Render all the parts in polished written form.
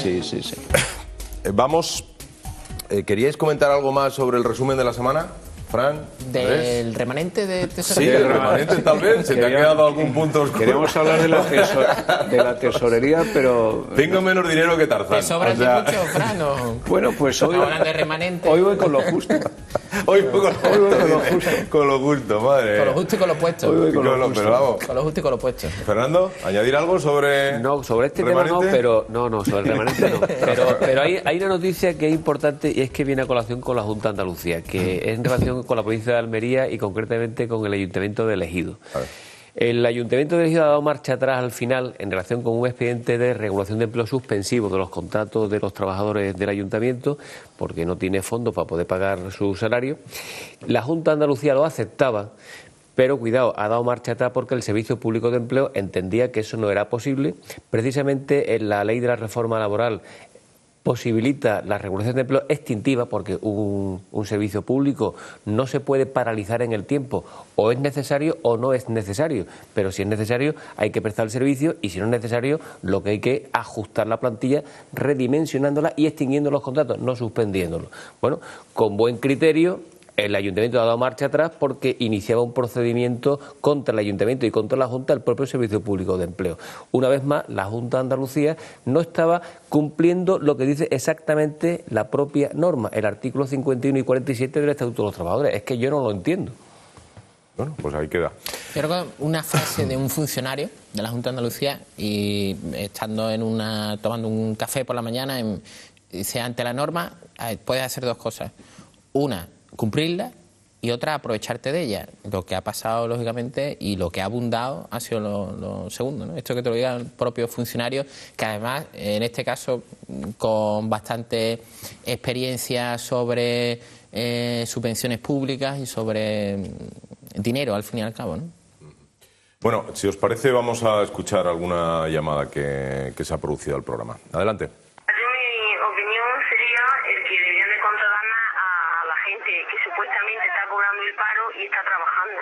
Sí, sí, sí. Vamos, ¿queríais comentar algo más sobre el resumen de la semana? Fran, del remanente de tesorería. Sí, del remanente tal vez. ¿Se te ha quedado algún punto oscuro? Queremos hablar de la tesorería, pero... Tengo menos dinero que Tarzán. ¿Te sobra mucho, Fran? Bueno, pues hoy... Hablando de remanente. Hoy voy con lo justo. Hoy voy con lo justo, madre. Con lo justo y con lo puesto. Hoy voy con lo justo. Pero vamos. Con lo justo y con lo puesto. Fernando, ¿añadir algo sobre...? No, sobre este ¿remanente? tema no, pero... No, sobre el remanente no. Pero hay una noticia que es importante y es que viene a colación con la Junta de Andalucía, que es en relación con la provincia de Almería y concretamente con el Ayuntamiento de Ejido. El Ayuntamiento de Ejido ha dado marcha atrás al final en relación con un expediente de regulación de empleo suspensivo de los contratos de los trabajadores del Ayuntamiento porque no tiene fondos para poder pagar su salario. La Junta de Andalucía lo aceptaba, pero cuidado, ha dado marcha atrás porque el Servicio Público de Empleo entendía que eso no era posible. Precisamente en la ley de la reforma laboral posibilita la regulación de empleo extintiva porque un servicio público no se puede paralizar en el tiempo, o es necesario o no es necesario, pero si es necesario hay que prestar el servicio y si no es necesario lo que hay que ajustar la plantilla redimensionándola y extinguiendo los contratos, no suspendiéndolos. Bueno, con buen criterio el Ayuntamiento ha dado marcha atrás porque iniciaba un procedimiento contra el Ayuntamiento y contra la Junta del propio Servicio Público de Empleo. Una vez más, la Junta de Andalucía no estaba cumpliendo lo que dice exactamente la propia norma, el artículo 51 y 47 del Estatuto de los Trabajadores. Es que yo no lo entiendo. Bueno, pues ahí queda. Yo creo que una frase de un funcionario de la Junta de Andalucía y estando tomando un café por la mañana, dice, ante la norma puedes hacer dos cosas. Una, cumplirla, y otra, aprovecharte de ella. Lo que ha pasado, lógicamente, y lo que ha abundado ha sido lo segundo, ¿no? Esto que te lo diga el propio funcionario, que además, en este caso, con bastante experiencia sobre subvenciones públicas y sobre dinero, al fin y al cabo, ¿no? Bueno, si os parece, vamos a escuchar alguna llamada que se ha producido al programa. Adelante. Y está trabajando,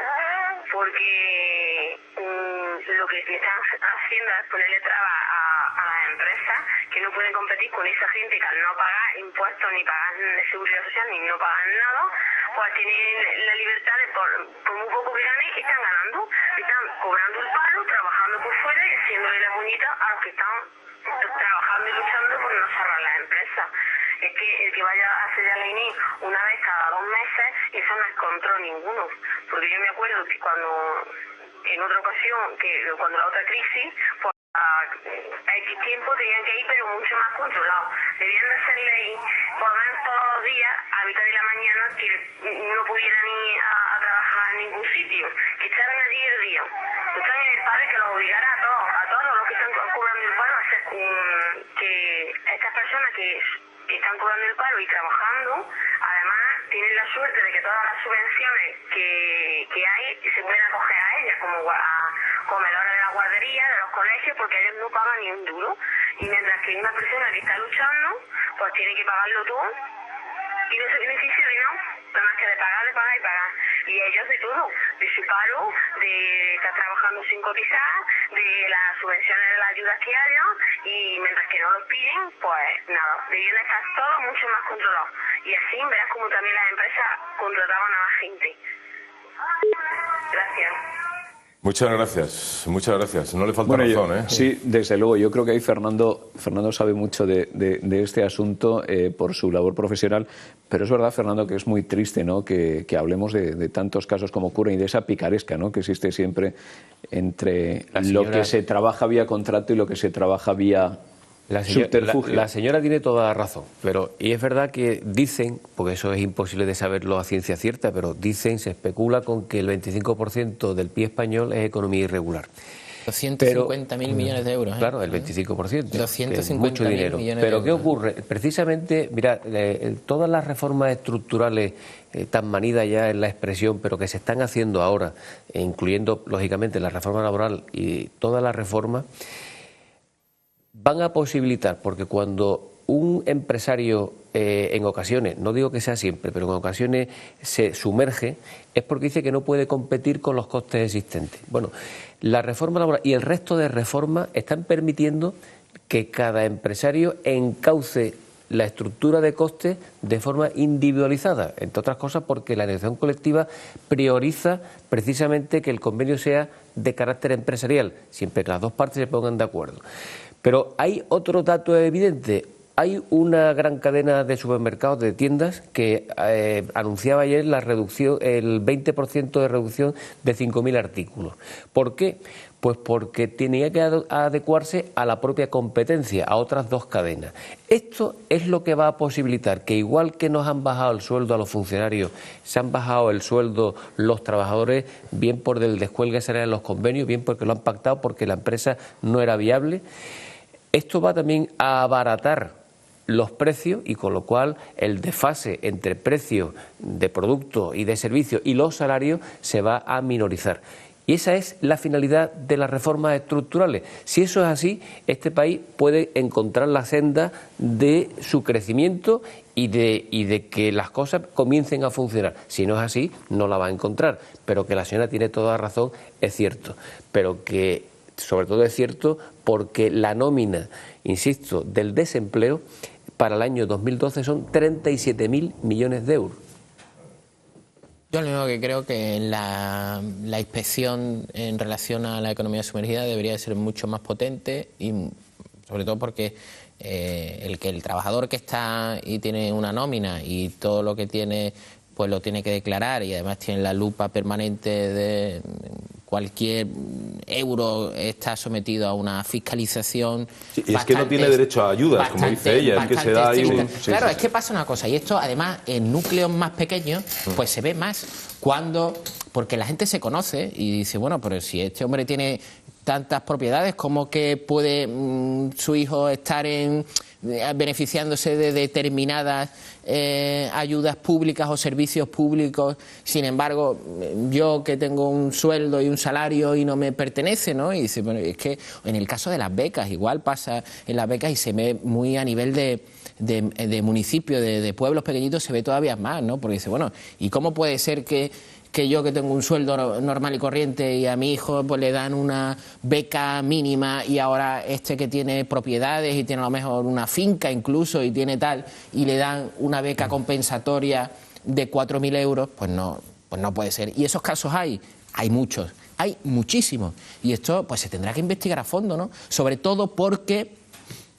porque lo que le están haciendo es ponerle trabas a las empresas que no pueden competir con esa gente que al no pagar impuestos ni pagar seguridad social ni no pagar nada, pues tienen la libertad de por muy poco que ganen, están ganando, están cobrando el paro, trabajando por fuera y haciéndole la muñeca a los que están trabajando y luchando por no cerrar las empresas. Es que el que vaya a hacer la INE una vez cada 2 meses, eso no es control ninguno. Porque yo me acuerdo que en otra ocasión, cuando la otra crisis, pues a X tiempo tenían que ir, pero mucho más controlados. Debían de hacer ley, por lo menos todos los días, a mitad de la mañana, que no pudieran ir a trabajar en ningún sitio, que echaran allí el día. Que están en el paro y que los obligara a todos los que están cobrando el paro, a hacer que estas personas que están cobrando el paro y trabajando, además tienen la suerte de que todas las subvenciones que hay se pueden acoger a ellas, como a comedores de la guardería, de los colegios, porque ellos no pagan ni un duro. Y mientras que una persona que está luchando, pues tiene que pagarlo todo y no se beneficia de nada, nada más que de pagar y pagar. Y ellos de todo, de su paro, de estar trabajando sin cotizar, de las subvenciones de las ayudas que haya, y mientras que no los piden, pues nada, debían estar todos mucho más controlados. Y así verás como también las empresas contrataban a la gente. Gracias. Muchas gracias. No le falta razón, ¿eh? Sí, desde luego. Yo creo que ahí Fernando sabe mucho de este asunto por su labor profesional, pero es verdad, Fernando, que es muy triste, ¿no?, que hablemos de tantos casos como ocurren y de esa picaresca, ¿no?, que existe siempre entre lo que se trabaja vía contrato y lo que se trabaja vía subterfugio. La señora tiene toda la razón, y es verdad que dicen, porque eso es imposible de saberlo a ciencia cierta, pero dicen, se especula con que el 25% del PIB español es economía irregular. 250.000 millones de euros. Claro, el 25%. 250.000 mucho dinero. millones Pero de ¿qué euros? ocurre? Precisamente, mira, todas las reformas estructurales tan manidas ya en la expresión, pero que se están haciendo ahora, incluyendo, lógicamente, la reforma laboral y todas las reformas, van a posibilitar, porque cuando un empresario en ocasiones, no digo que sea siempre, pero en ocasiones se sumerge, es porque dice que no puede competir con los costes existentes. Bueno, la reforma laboral y el resto de reformas están permitiendo que cada empresario encauce la estructura de costes de forma individualizada, entre otras cosas porque la negociación colectiva prioriza precisamente que el convenio sea de carácter empresarial, siempre que las dos partes se pongan de acuerdo. Pero hay otro dato evidente. Hay una gran cadena de supermercados, de tiendas, que anunciaba ayer la reducción, el 20% de reducción de 5.000 artículos. ¿Por qué? Pues porque tenía que adecuarse a la propia competencia, a otras dos cadenas. Esto es lo que va a posibilitar que, igual que nos han bajado el sueldo a los funcionarios, se han bajado el sueldo los trabajadores, bien por el descuelgue salarial en los convenios, bien porque lo han pactado, porque la empresa no era viable. Esto va también a abaratar los precios y con lo cual el desfase entre precios de productos y de servicios y los salarios se va a minorizar. Y esa es la finalidad de las reformas estructurales. Si eso es así, este país puede encontrar la senda de su crecimiento y de que las cosas comiencen a funcionar. Si no es así, no la va a encontrar. Pero que la señora tiene toda razón, es cierto. Pero que sobre todo es cierto porque la nómina, insisto, del desempleo para el año 2012 son 37.000 millones de euros. Yo lo único que creo que la inspección en relación a la economía sumergida debería ser mucho más potente y sobre todo porque el trabajador que está y tiene una nómina y todo lo que tiene pues lo tiene que declarar y además tiene la lupa permanente de cualquier euro está sometido a una fiscalización. Sí, y es que no tiene derecho a ayudas, como dice ella, es que se da ahí un... Claro, es que pasa una cosa, y esto además en núcleos más pequeños pues se ve más cuando, porque la gente se conoce y dice, bueno, pero si este hombre tiene tantas propiedades, ¿cómo que puede su hijo estar beneficiándose de determinadas ayudas públicas o servicios públicos? Sin embargo, yo que tengo un sueldo y un salario y no me pertenece, ¿no? Y dice, bueno, es que en el caso de las becas, igual pasa en las becas y se ve muy a nivel de municipio, de pueblos pequeñitos, se ve todavía más, ¿no? Porque dice, bueno, ¿y cómo puede ser que yo que tengo un sueldo normal y corriente y a mi hijo pues le dan una beca mínima y ahora este que tiene propiedades y tiene a lo mejor una finca incluso y tiene tal y le dan una beca compensatoria de 4.000 euros? Pues no puede ser. Y esos casos hay muchos, hay muchísimos. Y esto pues se tendrá que investigar a fondo, ¿no? Sobre todo porque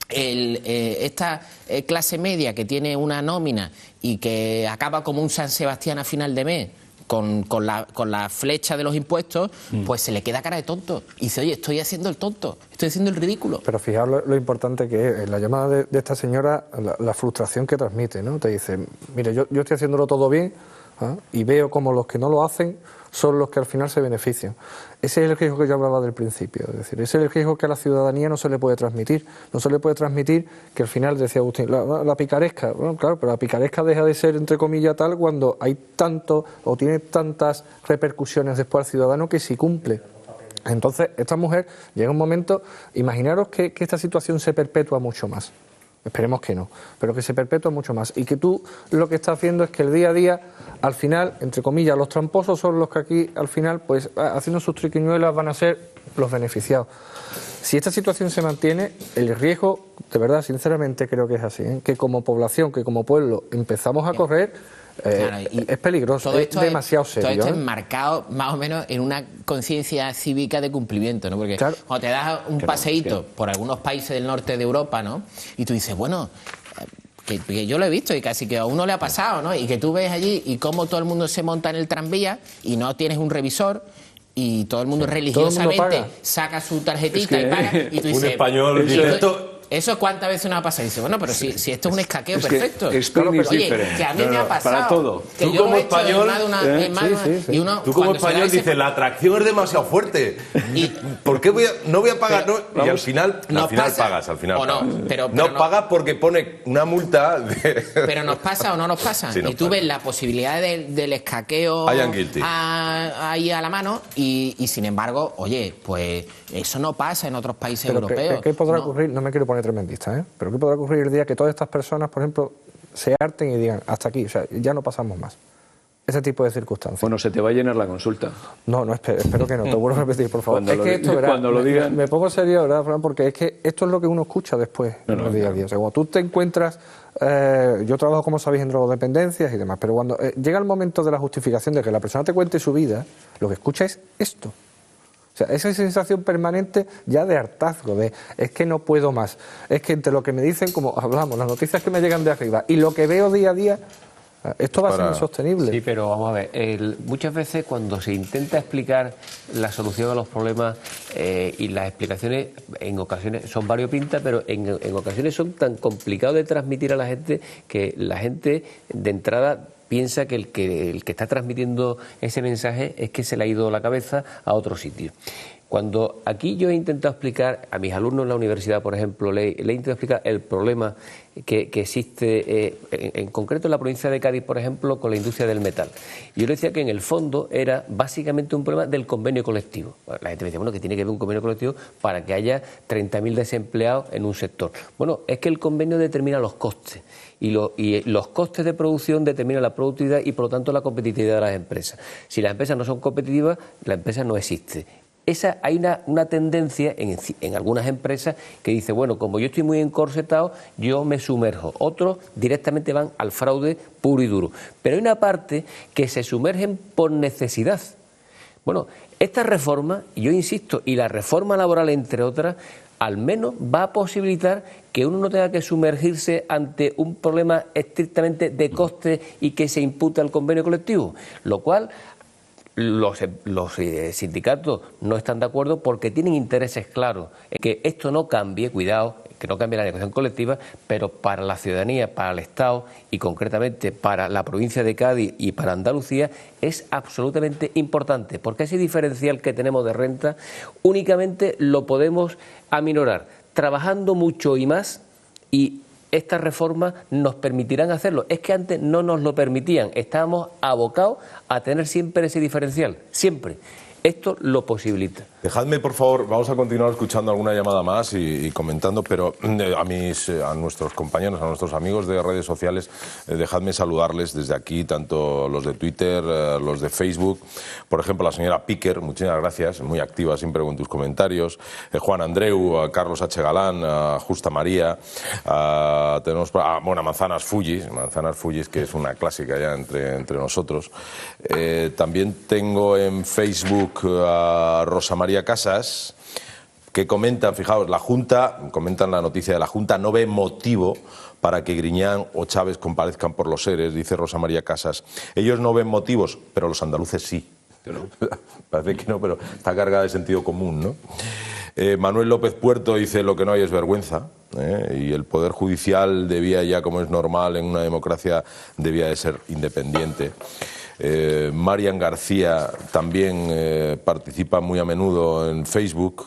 esta clase media que tiene una nómina y que acaba como un San Sebastián a final de mes, con la flecha de los impuestos, pues se le queda cara de tonto. Y dice, oye, estoy haciendo el tonto, estoy haciendo el ridículo. Pero fijaos lo importante que es, en la llamada de esta señora, la frustración que transmite, ¿no? Te dice, mire, yo estoy haciéndolo todo bien, ¿ah? Y veo como los que no lo hacen son los que al final se benefician. Ese es el riesgo que yo hablaba del principio, es decir, ese es el riesgo que a la ciudadanía no se le puede transmitir. No se le puede transmitir que al final, decía Agustín, la picaresca, bueno, claro, pero la picaresca deja de ser, entre comillas, tal cuando hay tanto o tiene tantas repercusiones después al ciudadano que sí cumple. Entonces, esta mujer llega un momento, imaginaros que esta situación se perpetúa mucho más. Esperemos que no, pero que se perpetúa mucho más y que tú lo que estás viendo es que el día a día, al final, entre comillas, los tramposos son los que aquí, al final, pues haciendo sus triquiñuelas van a ser los beneficiados. Si esta situación se mantiene, el riesgo, de verdad, sinceramente creo que es así, ¿eh? Que como población, que como pueblo empezamos a correr, claro, es peligroso, es demasiado serio. Todo esto es enmarcado más o menos en una conciencia cívica de cumplimiento, ¿no? Porque claro, cuando te das un paseíto por algunos países del norte de Europa, ¿no? Y tú dices, bueno, que yo lo he visto y casi que a uno le ha pasado, ¿no? Y que tú ves allí y cómo todo el mundo se monta en el tranvía y no tienes un revisor y todo el mundo religiosamente saca su tarjetita y paga y tú dices, un español ¿eso cuántas veces nos ha pasado? Y dice, bueno, pero si esto es un escaqueo perfecto. Es claro, pero oye, que a mí me ha pasado. Para todo. Que tú yo como español, tú como español dices, la atracción es demasiado fuerte. ¿Por qué no voy a pagar? No, y al final pagas. Al final o no, pero no pagas porque pone una multa. Pero nos pasa o no nos pasa. Sí, y tú ves la posibilidad del escaqueo ahí a la mano y sin embargo, oye, pues eso no pasa en otros países europeos. ¿Qué podrá ocurrir? No me quiero poner tremendista, pero ¿qué podrá ocurrir el día que todas estas personas, por ejemplo, se harten y digan, hasta aquí, o sea, ya no pasamos más? ese tipo de circunstancias. Bueno, se te va a llenar la consulta. No, espero que no, te vuelvo a repetir, por favor. Cuando lo digan... Me pongo serio, ¿verdad, Fran? Porque es que esto es lo que uno escucha después en el día a día. O sea, cuando tú te encuentras... yo trabajo, como sabéis, en drogodependencias y demás, pero cuando llega el momento de la justificación de que la persona te cuente su vida, lo que escucha es esto. O sea, esa sensación permanente ya de hartazgo, es que no puedo más. Es que entre lo que me dicen, como hablamos, las noticias que me llegan de arriba y lo que veo día a día, esto va a ser insostenible. Sí, pero vamos a ver, muchas veces cuando se intenta explicar la solución a los problemas y las explicaciones en ocasiones son variopintas, pero en ocasiones son tan complicados de transmitir a la gente que la gente de entrada piensa que el que está transmitiendo ese mensaje es que se le ha ido la cabeza a otro sitio. Cuando aquí yo he intentado explicar a mis alumnos en la universidad, por ejemplo, le he intentado explicar el problema que existe en concreto en la provincia de Cádiz, por ejemplo, con la industria del metal. Y yo le decía que en el fondo era básicamente un problema del convenio colectivo. Bueno, la gente me decía, bueno, que tiene que haber un convenio colectivo para que haya 30.000 desempleados en un sector. Bueno, es que el convenio determina los costes y los costes de producción determinan la productividad y, por lo tanto, la competitividad de las empresas. Si las empresas no son competitivas, la empresa no existe. Hay una tendencia en algunas empresas que dice, bueno, como yo estoy muy encorsetado, yo me sumerjo. Otros directamente van al fraude puro y duro. Pero hay una parte que se sumergen por necesidad. Bueno, esta reforma, yo insisto, y la reforma laboral, entre otras, al menos va a posibilitar que uno no tenga que sumergirse ante un problema estrictamente de coste y que se imputa al convenio colectivo, lo cual... Los sindicatos no están de acuerdo porque tienen intereses claros en que esto no cambie, cuidado, que no cambie la negociación colectiva, pero para la ciudadanía, para el Estado y concretamente para la provincia de Cádiz y para Andalucía es absolutamente importante, porque ese diferencial que tenemos de renta únicamente lo podemos aminorar trabajando mucho y más, y estas reformas nos permitirán hacerlo. Es que antes no nos lo permitían, estábamos abocados a tener siempre ese diferencial, siempre. Esto lo posibilita. Dejadme, por favor, vamos a continuar escuchando alguna llamada más y comentando, pero a nuestros compañeros, a nuestros amigos de redes sociales, dejadme saludarles desde aquí, tanto los de Twitter, los de Facebook. Por ejemplo, la señora Piquer, muchísimas gracias, muy activa siempre con tus comentarios. Juan Andreu, a Carlos H. Galán, a Justa María, tenemos a Manzanas Fullis, que es una clásica ya entre nosotros. También tengo en Facebook a Rosa María Casas, que comentan, fijaos, comentan la noticia de la Junta, no ve motivo para que Griñán o Chávez comparezcan por los ERES, dice Rosa María Casas. Ellos no ven motivos, pero los andaluces sí. Parece que no, pero está cargada de sentido común, ¿no? Manuel López Puerto dice, lo que no hay es vergüenza, y el Poder Judicial debía ya, como es normal en una democracia, debía de ser independiente. Marian García también participa muy a menudo en Facebook,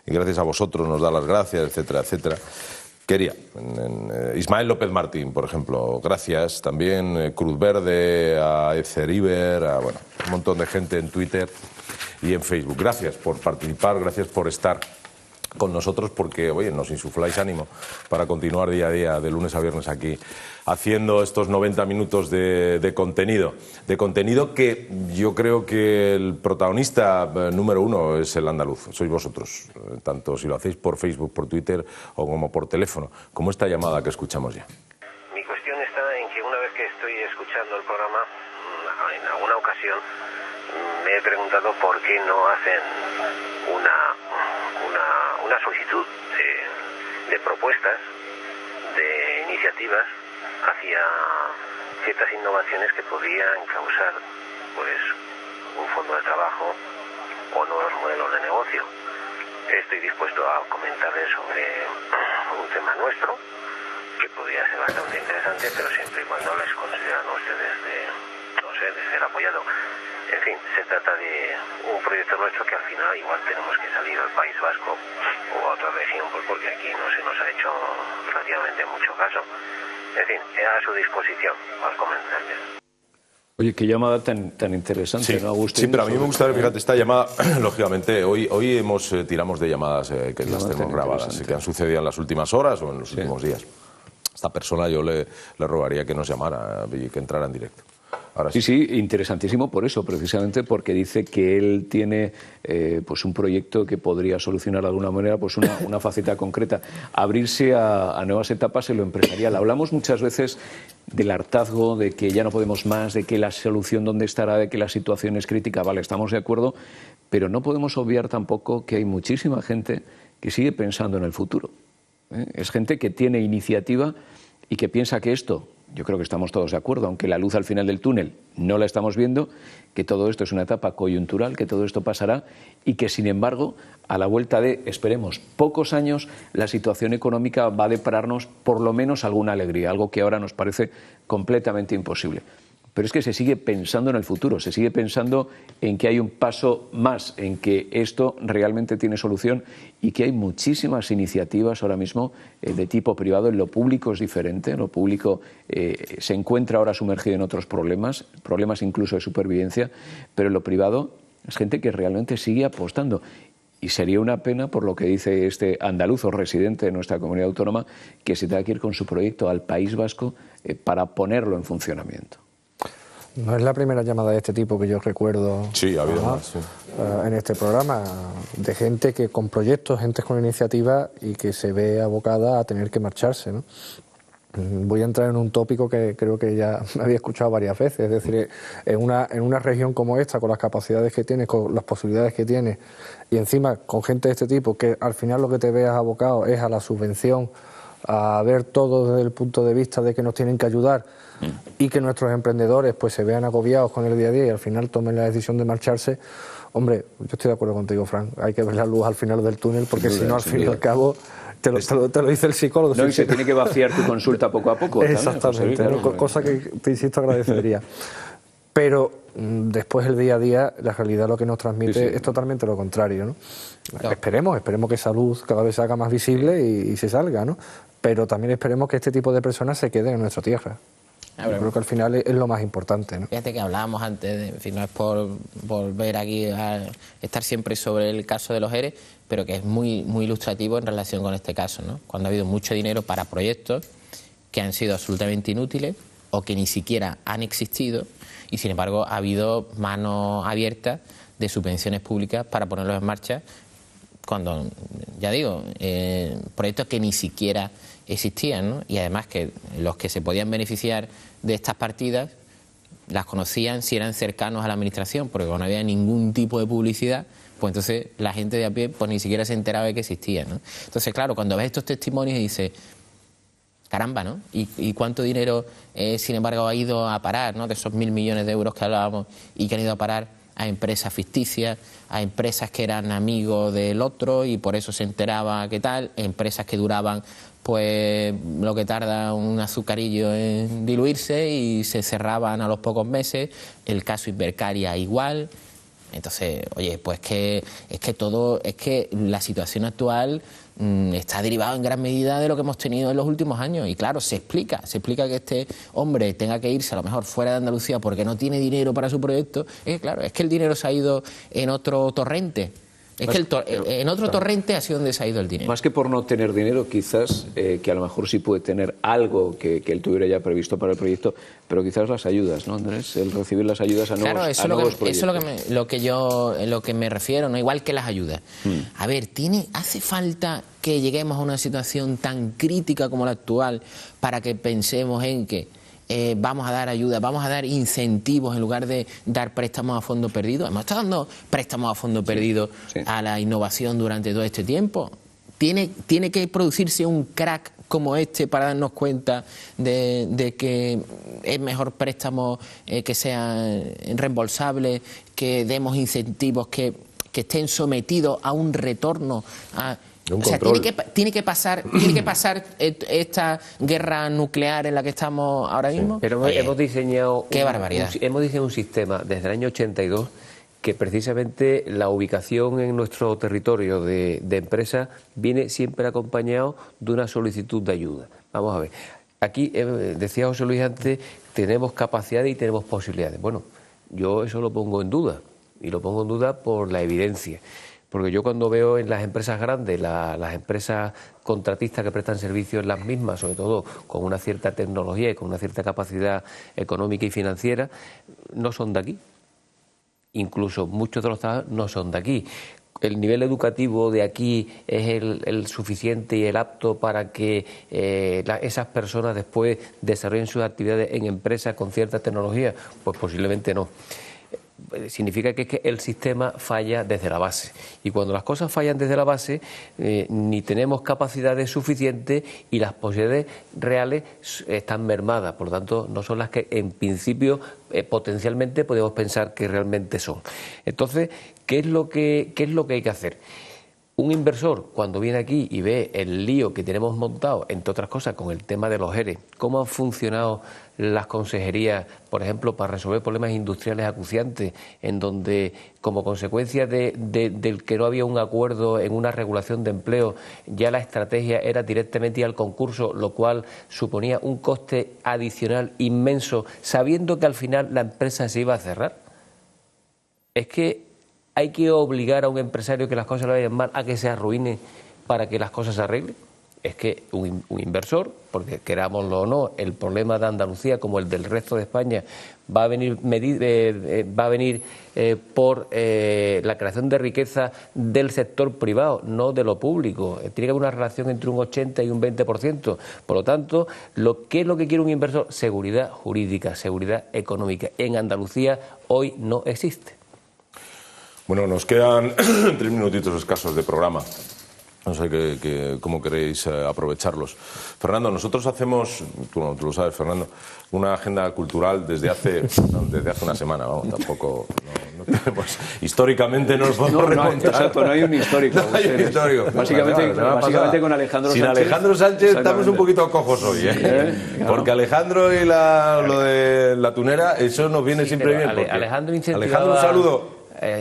y gracias a vosotros nos da las gracias, etcétera, etcétera. Ismael López Martín, por ejemplo, gracias. También Cruz Verde, a Eceriber, bueno, un montón de gente en Twitter y en Facebook. Gracias por participar, gracias por estar con nosotros, porque, oye, nos insufláis ánimo para continuar día a día, de lunes a viernes aquí, haciendo estos 90 minutos de contenido. De contenido que yo creo que el protagonista número uno es el andaluz, sois vosotros, tanto si lo hacéis por Facebook, por Twitter o como por teléfono, como esta llamada que escuchamos ya. Mi cuestión está en que una vez que estoy escuchando el programa, en alguna ocasión me he preguntado por qué no hacen una solicitud de propuestas, de iniciativas hacia ciertas innovaciones que podrían causar pues un fondo de trabajo o nuevos modelos de negocio. Estoy dispuesto a comentarles sobre un tema nuestro que podría ser bastante interesante, pero siempre y cuando les consideran ustedes de ser apoyado. En fin, se trata de un proyecto nuestro que al final igual tenemos que salir al País Vasco o a otra región, pues porque aquí no se nos ha hecho relativamente mucho caso. En fin, a su disposición para comentarles. Oye, qué llamada tan interesante, sí, ¿no, Agustín? Sí, pero a mí me gustaría, fíjate, esta llamada, lógicamente, hoy tiramos de llamadas que las tenemos grabadas, que han sucedido en las últimas horas o en los últimos días. Esta persona yo le rogaría que nos llamara y que entrara en directo. Ahora sí, interesantísimo por eso, precisamente porque dice que él tiene pues un proyecto que podría solucionar de alguna manera pues una faceta concreta, abrirse a nuevas etapas en lo empresarial. Hablamos muchas veces del hartazgo, de que ya no podemos más, de que la solución dónde estará, de que la situación es crítica. Vale, estamos de acuerdo, pero no podemos obviar tampoco que hay muchísima gente que sigue pensando en el futuro. Es gente que tiene iniciativa y que piensa que esto, yo creo que estamos todos de acuerdo, aunque la luz al final del túnel no la estamos viendo, que todo esto es una etapa coyuntural, que todo esto pasará y que, sin embargo, a la vuelta de, esperemos, pocos años, la situación económica va a depararnos por lo menos alguna alegría, algo que ahora nos parece completamente imposible. Pero es que se sigue pensando en el futuro, se sigue pensando en que hay un paso más, en que esto realmente tiene solución y que hay muchísimas iniciativas ahora mismo de tipo privado. En lo público es diferente, en lo público se encuentra ahora sumergido en otros problemas incluso de supervivencia, pero en lo privado es gente que realmente sigue apostando. Y sería una pena, por lo que dice este andaluz o residente de nuestra comunidad autónoma, que se tenga que ir con su proyecto al País Vasco para ponerlo en funcionamiento. No es la primera llamada de este tipo que yo recuerdo. Sí, ha habido más, sí. En este programa, de gente que con proyectos, gente con iniciativa y que se ve abocada a tener que marcharse, ¿no? Voy a entrar en un tópico que creo que ya me había escuchado varias veces, es decir, en una región como esta, con las capacidades que tiene, con las posibilidades que tiene, y encima con gente de este tipo, que al final lo que te veas abocado es a la subvención, a ver todo desde el punto de vista de que nos tienen que ayudar y que nuestros emprendedores pues se vean agobiados con el día a día y al final tomen la decisión de marcharse. Hombre, yo estoy de acuerdo contigo, Fran, hay que ver la luz al final del túnel, porque si no, al fin y al cabo, te lo dice el psicólogo. No, y se tiene que vaciar tu consulta poco a poco. Exactamente, también, José, cosa que, te insisto, agradecería. Pero después el día a día, la realidad lo que nos transmite es totalmente lo contrario, ¿no? Claro. Esperemos que esa luz cada vez se haga más visible y se salga, ¿no? Pero también esperemos que este tipo de personas se queden en nuestra tierra. Yo creo que al final es lo más importante, ¿no? Fíjate que hablábamos antes, en fin, no es por volver aquí a estar siempre sobre el caso de los ERE, pero que es muy ilustrativo en relación con este caso, ¿no? Cuando ha habido mucho dinero para proyectos que han sido absolutamente inútiles o que ni siquiera han existido, y sin embargo ha habido manos abiertas de subvenciones públicas para ponerlos en marcha cuando, ya digo, proyectos que ni siquiera existían, ¿no? Y además que los que se podían beneficiar de estas partidas las conocían si eran cercanos a la administración, porque cuando no había ningún tipo de publicidad, pues entonces la gente de a pie pues ni siquiera se enteraba de que existía, ¿no? Entonces, claro, cuando ves estos testimonios y dices, caramba, ¿no? ¿Y cuánto dinero, sin embargo, ha ido a parar, ¿no? De esos 1.000 millones de euros que hablábamos y que han ido a parar a empresas ficticias, a empresas que eran amigos del otro y por eso se enteraba qué tal, empresas que duraban pues lo que tarda un azucarillo en diluirse y se cerraban a los pocos meses, el caso Ibercaria igual. Entonces, oye, pues es que la situación actual está derivada en gran medida de lo que hemos tenido en los últimos años. Y claro, se explica que este hombre tenga que irse a lo mejor fuera de Andalucía porque no tiene dinero para su proyecto. Claro, es que el dinero se ha ido en otro torrente. Es que en otro torrente ha sido donde se ha ido el dinero. Más que por no tener dinero, quizás, que a lo mejor sí puede tener algo que él tuviera ya previsto para el proyecto, pero quizás las ayudas, ¿no, Andrés? El recibir las ayudas a nuevos, proyectos. Claro, eso es lo que me refiero, ¿no? Igual que las ayudas. A ver, ¿hace falta que lleguemos a una situación tan crítica como la actual para que pensemos en que vamos a dar ayuda, vamos a dar incentivos en lugar de dar préstamos a fondo perdido? Hemos estado dando préstamos a fondo perdido a la innovación durante todo este tiempo. Tiene que producirse un crack como este para darnos cuenta de que es mejor préstamos que sean reembolsables, que demos incentivos que estén sometidos a un retorno o sea, tiene que pasar esta guerra nuclear en la que estamos ahora mismo. Pero hemos diseñado qué barbaridad. Hemos diseñado un sistema desde el año 82 que precisamente la ubicación en nuestro territorio de empresas viene siempre acompañado de una solicitud de ayuda. Vamos a ver. Aquí, decía José Luis antes, tenemos capacidades y tenemos posibilidades. Bueno, yo eso lo pongo en duda, y lo pongo en duda por la evidencia. Porque yo cuando veo en las empresas grandes, las empresas contratistas que prestan servicios en las mismas, sobre todo con una cierta tecnología y con una cierta capacidad económica y financiera, no son de aquí. Incluso muchos de los trabajadores no son de aquí. El nivel educativo de aquí es el suficiente y el apto para que esas personas después desarrollen sus actividades en empresas con cierta tecnología, pues posiblemente no. Significa que el sistema falla desde la base, y cuando las cosas fallan desde la base ni tenemos capacidades suficientes y las posibilidades reales están mermadas, por lo tanto no son las que en principio potencialmente podemos pensar que realmente son. Entonces, ¿qué es lo que hay que hacer? Un inversor, cuando viene aquí y ve el lío que tenemos montado, entre otras cosas, con el tema de los ERE, cómo han funcionado las consejerías, por ejemplo, para resolver problemas industriales acuciantes, en donde, como consecuencia del que no había un acuerdo en una regulación de empleo, ya la estrategia era directamente ir al concurso, lo cual suponía un coste adicional inmenso, sabiendo que al final la empresa se iba a cerrar. Es que hay que obligar a un empresario que las cosas le vayan mal a que se arruine para que las cosas se arreglen. Es que un inversor, porque querámoslo o no, el problema de Andalucía, como el del resto de España, va a venir por la creación de riqueza del sector privado, no de lo público. Tiene que haber una relación entre un 80 y un 20%. Por lo tanto, ¿qué es lo que quiere un inversor? Seguridad jurídica, seguridad económica. En Andalucía hoy no existe. Bueno, nos quedan 3 minutitos escasos de programa. No sé cómo queréis aprovecharlos. Fernando, nosotros hacemos, tú lo sabes, Fernando, una agenda cultural desde hace una semana, vamos, tampoco no tenemos, históricamente no nos podemos remontar. Exacto, no hay un histórico. No hay un histórico. Básicamente con Alejandro Sánchez. Sin Alejandro Sánchez estamos un poquito cojos hoy, Claro. Porque Alejandro y lo de la tunera, eso nos viene siempre bien. Alejandro un saludo.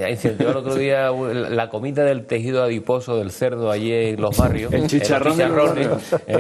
Incentivó el otro día la comida del tejido adiposo del cerdo allí en los barrios. El chicharrón.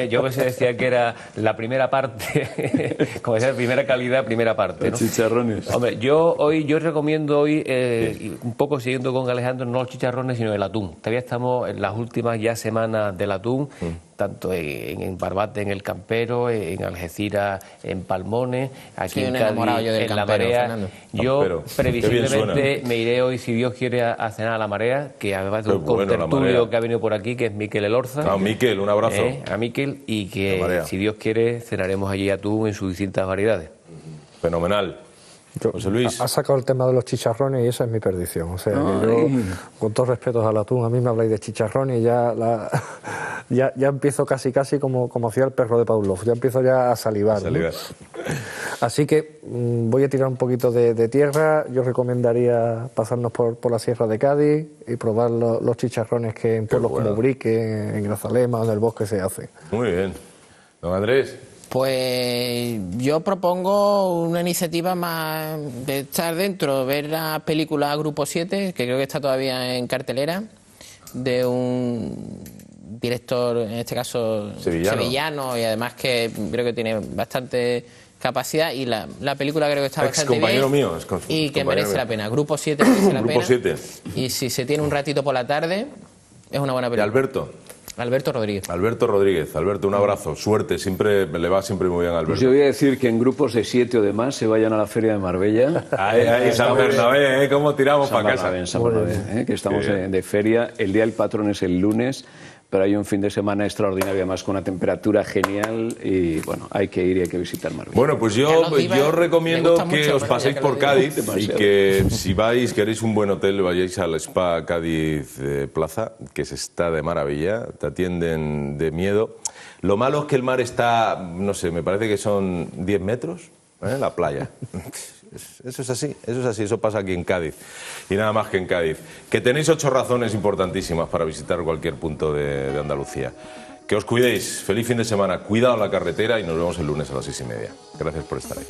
Yo a veces decía que era la primera parte, como decía, primera calidad, primera parte, ¿no? Chicharrones. Hombre, yo recomiendo un poco siguiendo con Alejandro, no los chicharrones, sino el atún. Todavía estamos en las últimas ya semanas del atún. Tanto en Barbate, en El Campero, en Algeciras, en Palmones, aquí en Cádiz, en La Marea. Fernando. Yo previsiblemente me iré hoy, si Dios quiere, a cenar a La Marea, que además de un contertulio que ha venido por aquí, que es Miquel Elorza. Miquel, un abrazo. A Miquel, y que si Dios quiere cenaremos allí atún en sus distintas variedades. Fenomenal. José Luis. Ha sacado el tema de los chicharrones y esa es mi perdición. O sea, que yo, con todos respetos al atún, a mí me habláis de chicharrones y ya empiezo casi como hacía el perro de Pavlov, ya empiezo ya a salivar. ¿no? Así que voy a tirar un poquito de tierra. Yo recomendaría pasarnos por la Sierra de Cádiz y probar los chicharrones que en pueblos como Brique, en Grazalema o en el Bosque se hacen. Muy bien. Don Andrés. Pues yo propongo una iniciativa más de estar dentro, ver la película Grupo 7, que creo que está todavía en cartelera, de un director, en este caso sevillano, y además que creo que tiene bastante capacidad, y la película creo que está bastante bien mío, y que merece la pena. Grupo 7 merece la Grupo pena. 7. Y si se tiene un ratito por la tarde, es una buena película. ¿Y Alberto? Alberto Rodríguez. Alberto, un abrazo. Suerte, le va siempre muy bien a Alberto. Pues yo voy a decir que en grupos de 7 o de más se vayan a la Feria de Marbella. Ahí San Bernabé, ¿cómo tiramos para casa? San Bernabé, que estamos de feria. El Día del Patrón es el lunes, pero hay un fin de semana extraordinario, además con una temperatura genial, y bueno, hay que ir y hay que visitar Marbella. Bueno, pues yo recomiendo que os paséis por Cádiz y que si queréis un buen hotel, vayáis al Spa Cádiz Plaza, que se está de maravilla, te atienden de miedo. Lo malo es que el mar está, no sé, me parece que son 10 metros, la playa. Eso es así, eso pasa aquí en Cádiz y nada más que en Cádiz. Que tenéis 8 razones importantísimas para visitar cualquier punto de Andalucía. Que os cuidéis, feliz fin de semana, cuidado en la carretera y nos vemos el lunes a las 6:30. Gracias por estar ahí.